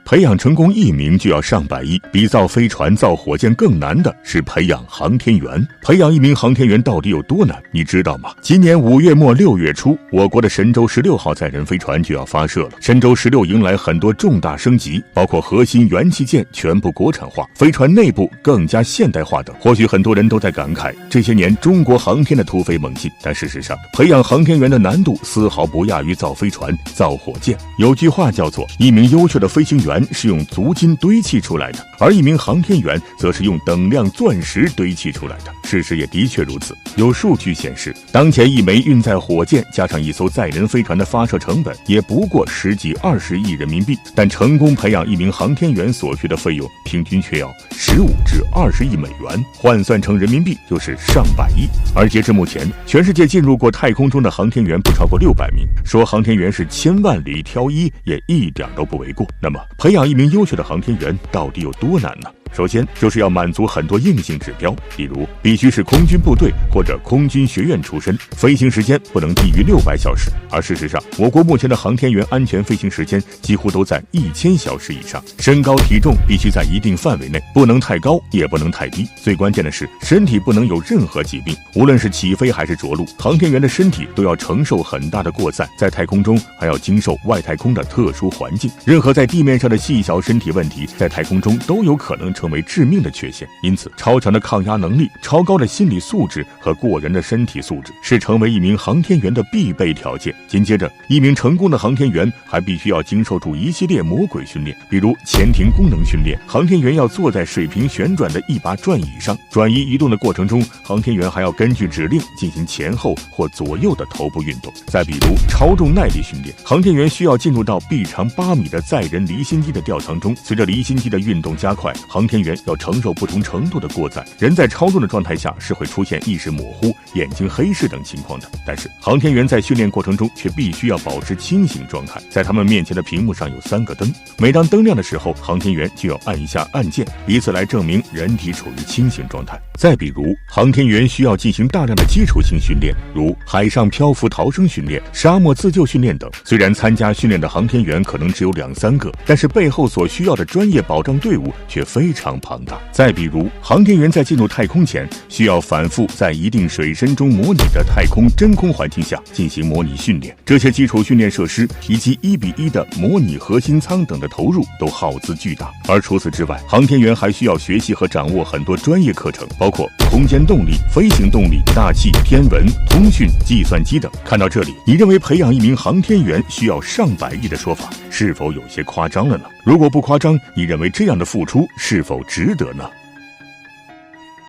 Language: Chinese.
培养成功1名就要上百亿，比造飞船、造火箭更难的是培养航天员。培养1名航天员到底有多难，你知道吗？今年5月末6月初，我国的神舟16号载人飞船就要发射了。神舟16迎来很多重大升级，包括核心元器件全部国产化，飞船内部更加现代化等。或许很多人都在感慨这些年中国航天的突飞猛进，但事实上，培养航天员的难度丝毫不亚于造飞船、造火箭。有句话叫做1名优秀的飞行员是用足金堆砌出来的，而1名航天员则是用等量钻石堆砌出来的。事实也的确如此。有数据显示，当前1枚运载火箭加上1艘载人飞船的发射成本也不过10几20亿人民币，但成功培养1名航天员所需的费用平均却要15至20亿美元，换算成人民币就是上百亿。而截至目前，全世界进入过太空中的航天员不超过600名，说航天员是千万里挑一也一点都不为过。那么，培养1名优秀的航天员到底有多难呢？首先就是要满足很多硬性指标，比如必须是空军部队或者空军学院出身，飞行时间不能低于600小时。而事实上，我国目前的航天员安全飞行时间几乎都在1000小时以上。身高体重必须在一定范围内，不能太高也不能太低。最关键的是，身体不能有任何疾病。无论是起飞还是着陆，航天员的身体都要承受很大的过载，在太空中还要经受外太空的特殊环境。任何在地面上的细小身体问题，在太空中都有可能成为致命的缺陷。因此，超强的抗压能力、超高的心理素质和过人的身体素质是成为1名航天员的必备条件。紧接着，1名成功的航天员还必须要经受住一系列魔鬼训练，比如潜艇功能训练，航天员要坐在水平旋转的一把转椅上，转移移动的过程中，航天员还要根据指令进行前后或左右的头部运动。再比如超重耐力训练，航天员需要进入到臂长8米的载人离心机的吊舱中，随着离心机的运动加快，航天员要承受不同程度的过载，人在超重的状态下是会出现意识模糊、眼睛黑视等情况的。但是航天员在训练过程中却必须要保持清醒状态，在他们面前的屏幕上有3个灯，每当灯亮的时候，航天员就要按一下按键，以此来证明人体处于清醒状态。再比如，航天员需要进行大量的基础性训练，如海上漂浮逃生训练、沙漠自救训练等。虽然参加训练的航天员可能只有2、3个，但是背后所需要的专业保障队伍却非常庞大。再比如，航天员在进入太空前，需要反复在一定水深中模拟的太空真空环境下进行模拟训练，这些基础训练设施以及1比1的模拟核心舱等的投入都耗资巨大。而除此之外，航天员还需要学习和掌握很多专业课程，包括空间动力、飞行动力、大气、天文、通讯、计算机等。看到这里，你认为培养1名航天员需要上百亿的说法是否有些夸张了呢？如果不夸张，你认为这样的付出是否值得呢？